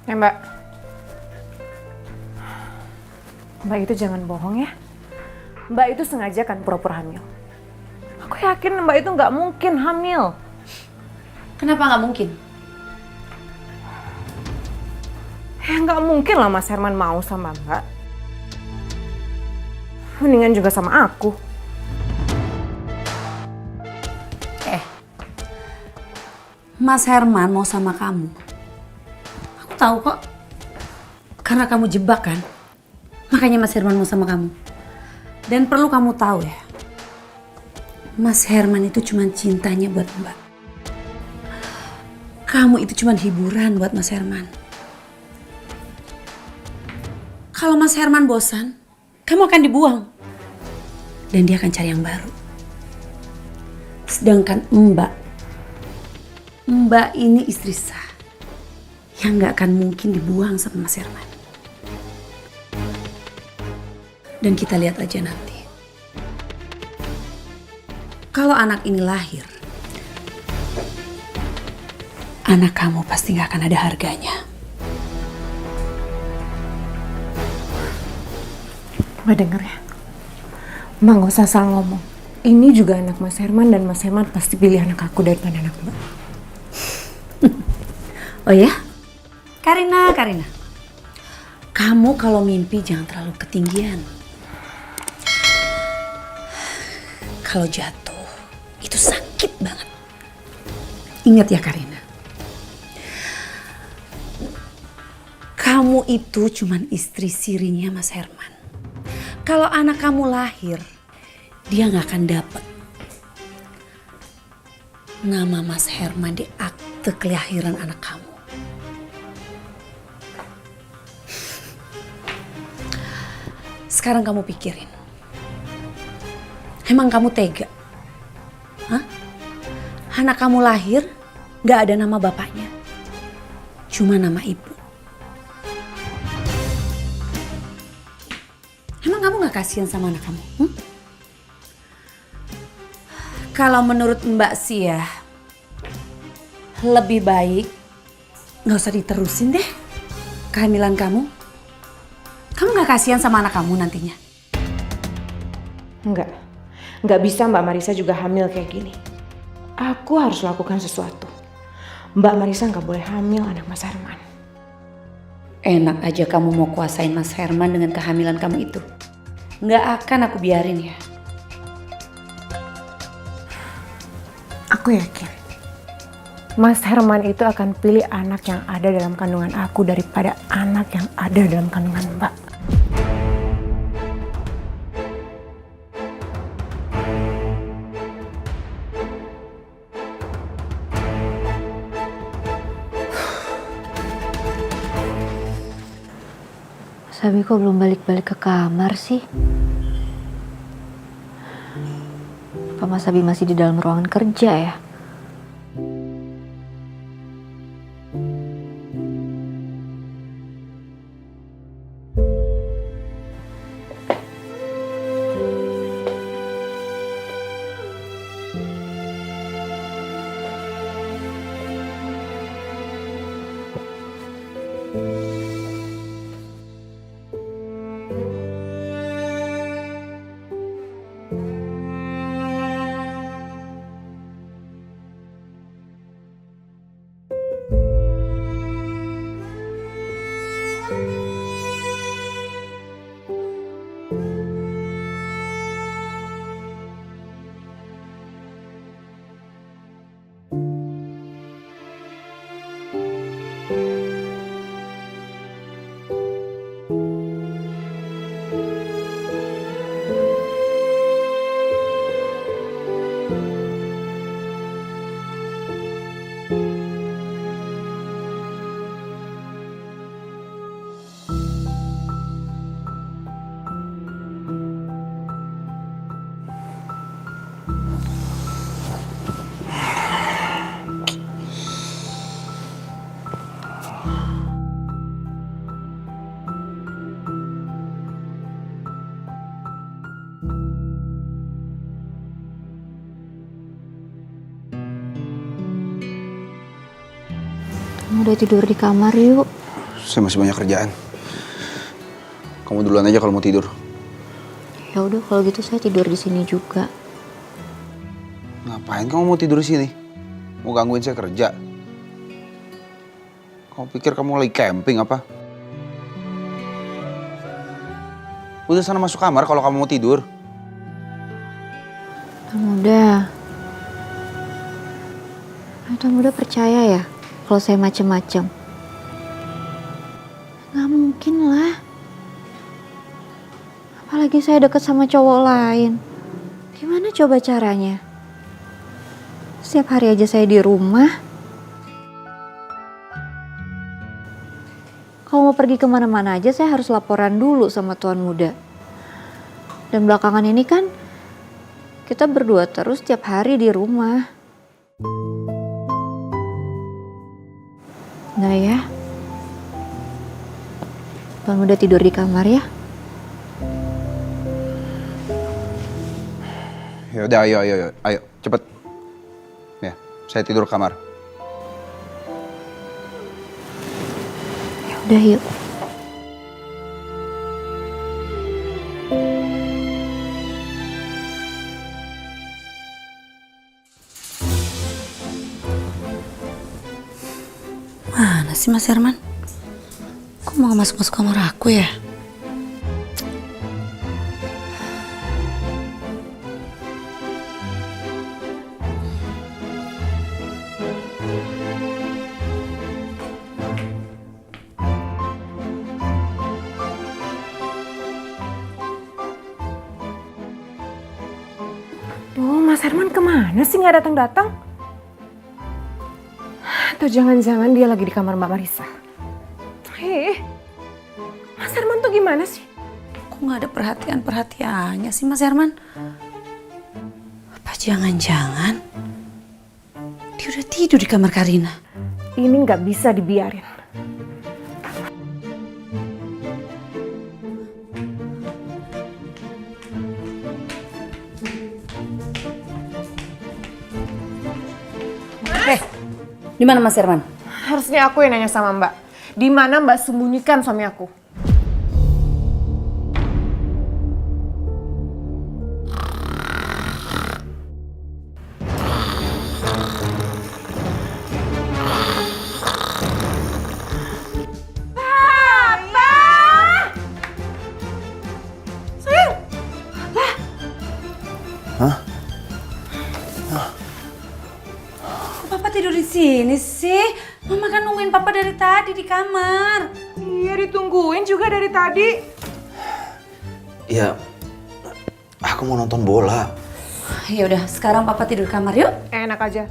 Mbak. Mbak itu jangan bohong ya. Mbak itu sengaja kan pura-pura hamil. Aku yakin Mbak itu nggak mungkin hamil. Kenapa nggak mungkin? Ya nggak mungkin lah Mas Herman mau sama Mbak. Mendingan juga sama aku. Mas Herman mau sama kamu. Aku tahu kok. Karena kamu jebak kan. Makanya Mas Herman mau sama kamu. Dan perlu kamu tahu ya. Mas Herman itu cuma cintanya buat Mbak. Kamu itu cuma hiburan buat Mas Herman. Kalau Mas Herman bosan, kamu akan dibuang. Dan dia akan cari yang baru. Sedangkan Mbak ini istri sah yang gak akan mungkin dibuang sama Mas Herman. Dan kita lihat aja nanti. Kalau anak ini lahir, anak kamu pasti gak akan ada harganya. Mbak denger ya. Mbak nggak usah salah ngomong. Ini juga anak Mas Herman dan Mas Herman pasti pilih anak aku daripada anak Mbak. Oh ya? Karina. Kamu kalau mimpi jangan terlalu ketinggian. Kalau jatuh, itu sakit banget. Ingat ya Karina. Kamu itu cuman istri sirinya Mas Herman. Kalau anak kamu lahir, dia gak akan dapat nama Mas Herman di akte kelahiran anak kamu. Sekarang kamu pikirin. Emang kamu tega? Hah? Anak kamu lahir gak ada nama bapaknya. Cuma nama ibu. Emang kamu gak kasihan sama anak kamu? Kalau menurut Mbak sih ya, lebih baik gak usah diterusin deh kehamilan kamu. Kamu gak kasihan sama anak kamu nantinya? Nggak bisa Mbak Marissa juga hamil kayak gini. Aku harus lakukan sesuatu. Mbak Marissa nggak boleh hamil anak Mas Herman. Enak aja kamu mau kuasain Mas Herman dengan kehamilan kamu itu. Nggak akan aku biarin ya. Aku yakin Mas Herman itu akan pilih anak yang ada dalam kandungan aku daripada anak yang ada dalam kandungan Mbak. Sabi kok belum balik-balik ke kamar sih? Apa Mas Abi masih di dalam ruangan kerja ya? Udah tidur di kamar yuk. Saya masih banyak kerjaan. Kamu duluan aja kalau mau tidur. Ya udah kalau gitu saya tidur di sini juga. Ngapain kamu mau tidur di sini? Mau gangguin saya kerja? Kamu pikir kamu lagi camping apa? Udah sana masuk kamar kalau kamu mau tidur. Muda. Muda percaya ya kalau saya macem-macem? Gak mungkin lah. Apalagi saya deket sama cowok lain. Gimana coba caranya? Setiap hari aja saya di rumah. Kalau mau pergi kemana-mana aja saya harus laporan dulu sama Tuan Muda. Dan belakangan ini kan kita berdua terus tiap hari di rumah. Nggak ya? Tuan Muda tidur di kamar ya? Ya udah, ayo, cepet. Ya, saya tidur kamar. Ya udah yuk. Mana sih Mas Herman? Kok mau masuk-masuk kamar aku ya? Duh, Mas Herman kemana sih nggak datang-datang? Atau jangan-jangan dia lagi di kamar Mbak Marisa? Hei, Mas Herman tuh gimana sih? Kok nggak ada perhatiannya sih Mas Herman? Apa jangan-jangan dia udah tidur di kamar Karina? Ini nggak bisa dibiarin. Di mana Mas Herman? Harusnya aku yang nanya sama Mbak. Di mana Mbak sembunyikan suami aku? Papa tidur di sini sih? Mama kan nungguin Papa dari tadi di kamar. Iya, ditungguin juga dari tadi. Ya, aku mau nonton bola. Ya udah, sekarang Papa tidur di kamar yuk. Enak aja.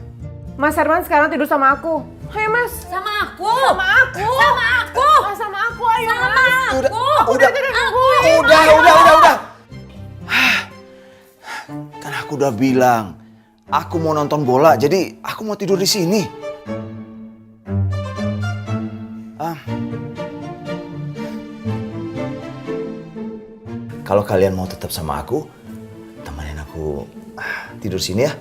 Mas Herman sekarang tidur sama aku. Ayo Mas. Sama aku. Sama aku. Sama aku. Ah, sama aku ayo Sama Mas. aku. Udah. Udah. Kan aku udah bilang, aku mau nonton bola, jadi aku mau tidur di sini. Kalau kalian mau tetap sama aku, temenin aku tidur sini ya.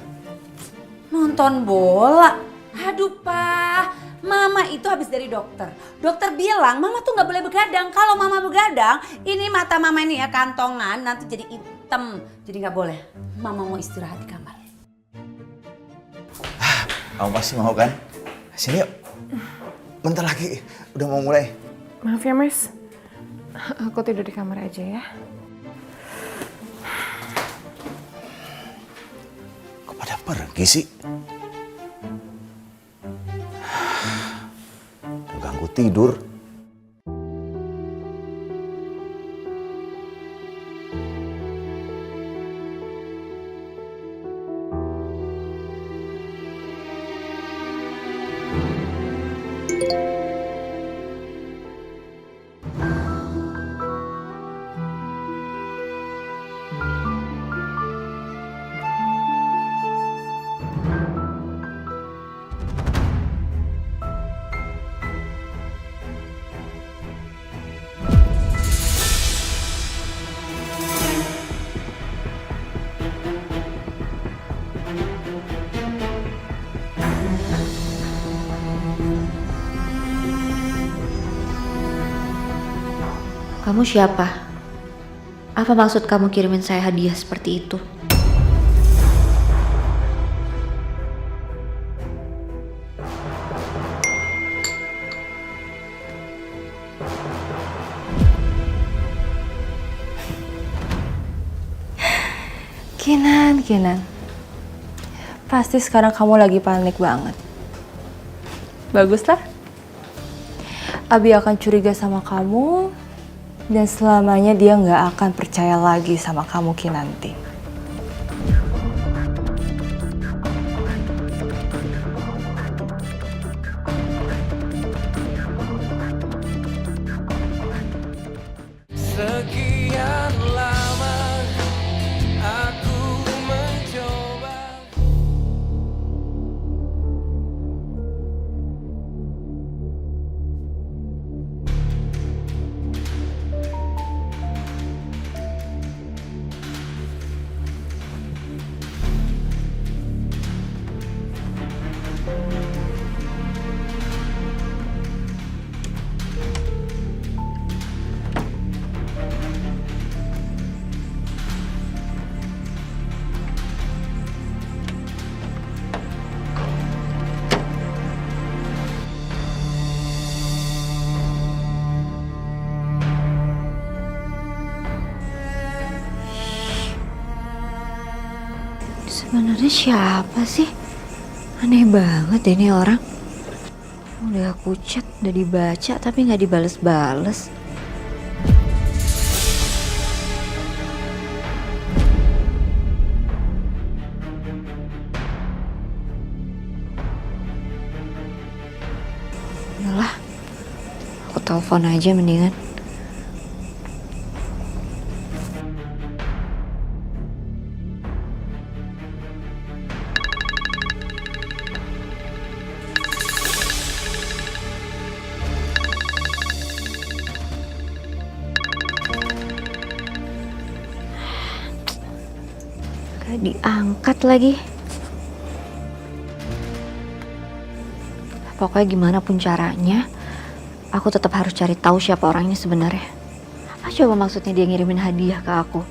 Nonton bola? Aduh Pak, Mama itu habis dari dokter. Dokter bilang Mama tuh nggak boleh begadang. Kalau Mama begadang, ini mata Mama ini ya kantongan nanti jadi hitam. Jadi nggak boleh. Mama mau istirahat di kamar. Kamu pasti mau kan? Sini yuk. Bentar lagi, udah mau mulai. Maaf ya Mas. Aku tidur di kamar aja ya. Kok pada pergi sih? Udah ganggu tidur. Kamu siapa? Apa maksud kamu kirimin saya hadiah seperti itu? Kinan. Pasti sekarang kamu lagi panik banget. Baguslah. Abi akan curiga sama kamu dan selamanya dia nggak akan percaya lagi sama kamu Kinanti. Sekian lama aku mencoba. Sebenarnya siapa sih? Aneh banget ini orang. Udah aku chat, udah dibaca tapi nggak dibales-bales. Yalah, aku telepon aja mendingan. Gak diangkat lagi. Pokoknya gimana pun caranya, aku tetap harus cari tahu siapa orangnya sebenarnya. Apa coba maksudnya dia ngirimin hadiah ke aku?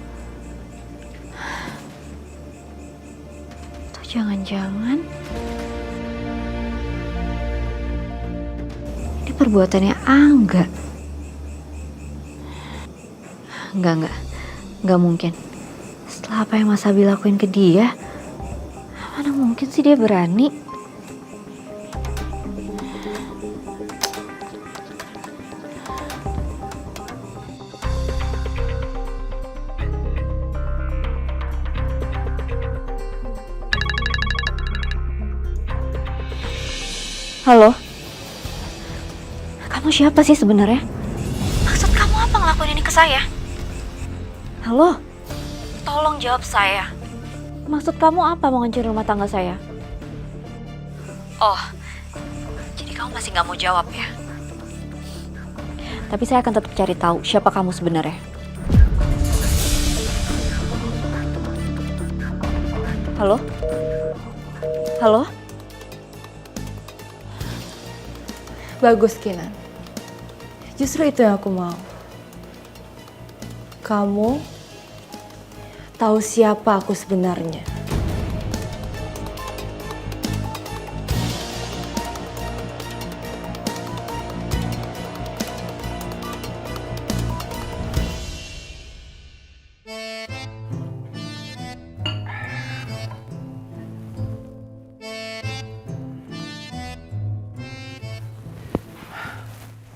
Atau jangan-jangan ini perbuatannya Angga? Enggak mungkin. Setelah apa yang Mas Abi lakuin ke dia, mana mungkin sih dia berani? Halo? Kamu siapa sih sebenarnya? Maksud kamu apa ngelakuin ini ke saya? Halo? Tolong jawab saya. Maksud kamu apa mau ngancurin rumah tangga saya? Oh, jadi kamu masih nggak mau jawab ya? Tapi saya akan tetap cari tahu siapa kamu sebenarnya. Halo? Halo? Bagus Kinan. Justru itu yang aku mau. Kamu tahu siapa aku sebenarnya.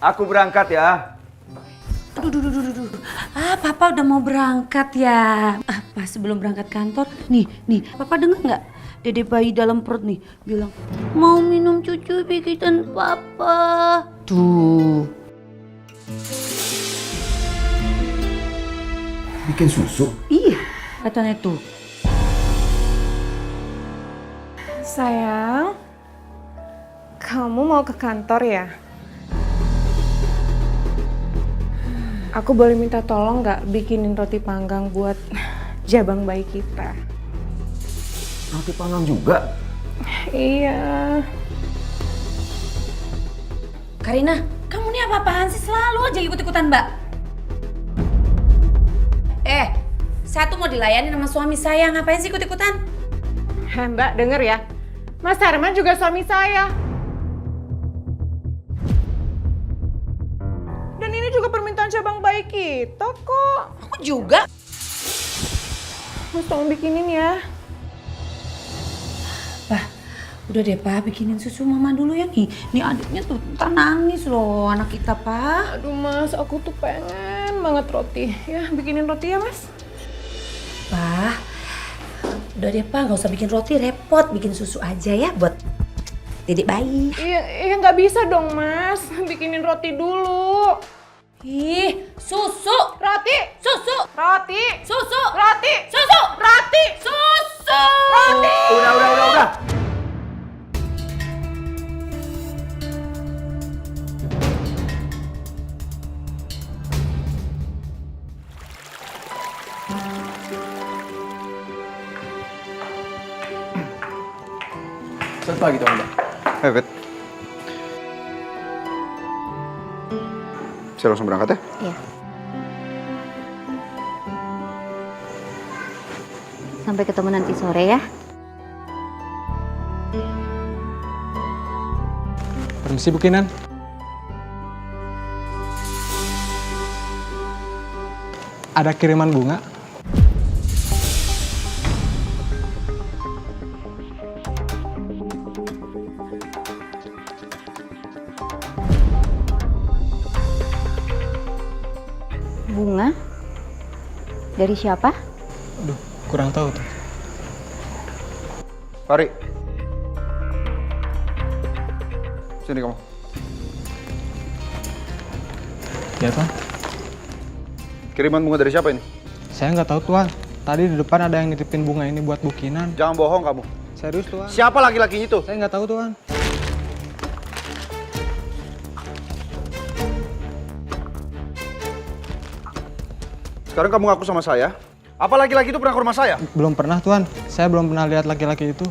Aku berangkat ya. Duh. Papa udah mau berangkat ya. Pas sebelum berangkat kantor, nih, Papa denger nggak? Dede bayi dalam perut nih bilang mau minum cucu bikinan Papa. Tuh. Bikin susu? Iya, katanya tuh. Sayang, kamu mau ke kantor ya? Aku boleh minta tolong nggak bikinin roti panggang buat jabang bayi kita? Roti panggang juga? Iya. Karina, kamu nih apa-apaan sih? Selalu aja ikut-ikutan Mbak. Saya tuh mau dilayani sama suami saya, ngapain sih ikut-ikutan? Mbak denger ya, Mas Herman juga suami saya. Dan ini juga permintaan cabang bayi kita kok. Aku juga. Mas tolong bikinin ya. Udah deh Pak, bikinin susu mama dulu ya nih. Nih adiknya tuh ntar nangis loh anak kita Pak. Aduh Mas, aku tuh pengen banget roti. Ya, bikinin roti ya Mas. Pak, udah deh Pak, gak usah bikin roti repot. Bikin susu aja ya buat didik bayi. Iya nggak bisa dong Mas. Bikinin roti dulu. Ih, susu. Roti. Susu. Roti. Susu. Roti. Susu. Roti. Susu. Roti. Udah. Selamat pagi, Tuan Mbak. Fit. Saya langsung berangkat ya? Iya. Sampai ketemu nanti sore ya. Permisi, Bu Kinan. Ada kiriman bunga. Bunga? Dari siapa? Aduh, kurang tahu tuh. Fari. Sini kamu. Ya, Tuan. Kiriman bunga dari siapa ini? Saya nggak tahu, Tuan. Tadi di depan ada yang nitipin bunga ini buat Bu Kinan. Jangan bohong kamu. Serius, Tuan. Siapa laki-laki itu? Saya nggak tahu, Tuan. Sekarang kamu ngaku sama saya. Apa laki-laki itu pernah ke rumah saya? Belum pernah, Tuan. Saya belum pernah lihat laki-laki itu.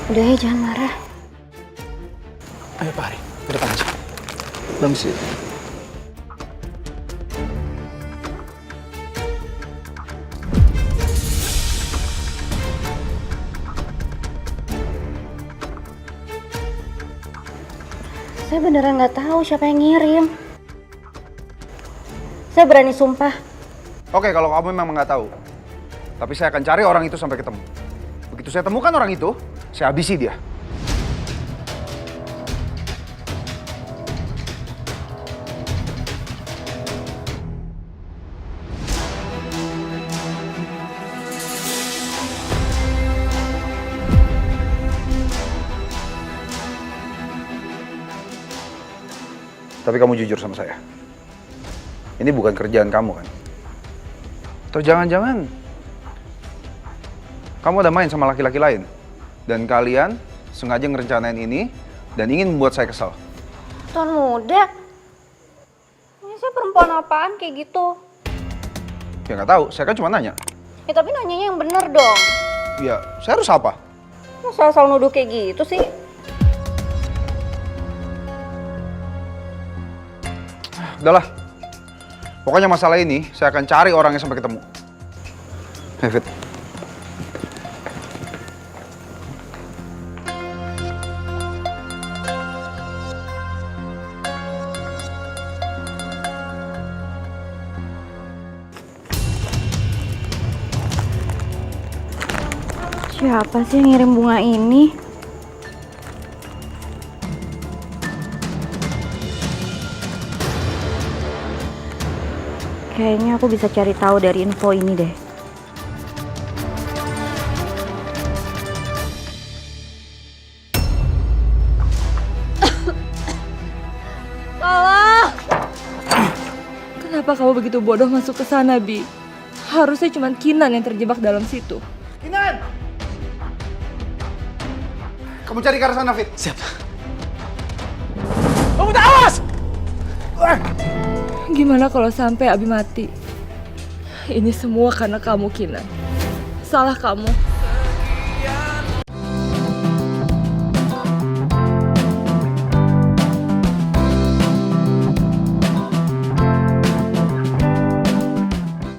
Udah ya, jangan marah. Ayo, Pak Ari. Ke depan aja. Permisi. Saya beneran nggak tahu siapa yang ngirim. Saya berani sumpah. Oke, kalau kamu memang nggak tahu. Tapi saya akan cari orang itu sampai ketemu. Begitu saya temukan orang itu, saya habisi dia. Tapi kamu jujur sama saya. Ini bukan kerjaan kamu kan? Atau jangan-jangan kamu ada main sama laki-laki lain? Dan kalian sengaja ngerencanain ini dan ingin membuat saya kesal? Tuan muda. Ini saya perempuan apaan kayak gitu? Ya nggak tahu, saya kan cuma nanya. Ya tapi nanyanya yang bener dong. Ya, saya harus apa? Masa asal nuduh kayak gitu sih? Udahlah. Pokoknya masalah ini saya akan cari orangnya sampai ketemu. David. Siapa sih yang ngirim bunga ini? Kayaknya aku bisa cari tahu dari info ini deh. Tolong! Kenapa kamu begitu bodoh masuk ke sana, Bi? Harusnya cuma Kinan yang terjebak dalam situ. Kinan! Kamu cari ke arah sana, Fit. Siap. Kamu tak awas! Gimana kalau sampai Abi mati? Ini semua karena kamu, Kinan. Salah kamu.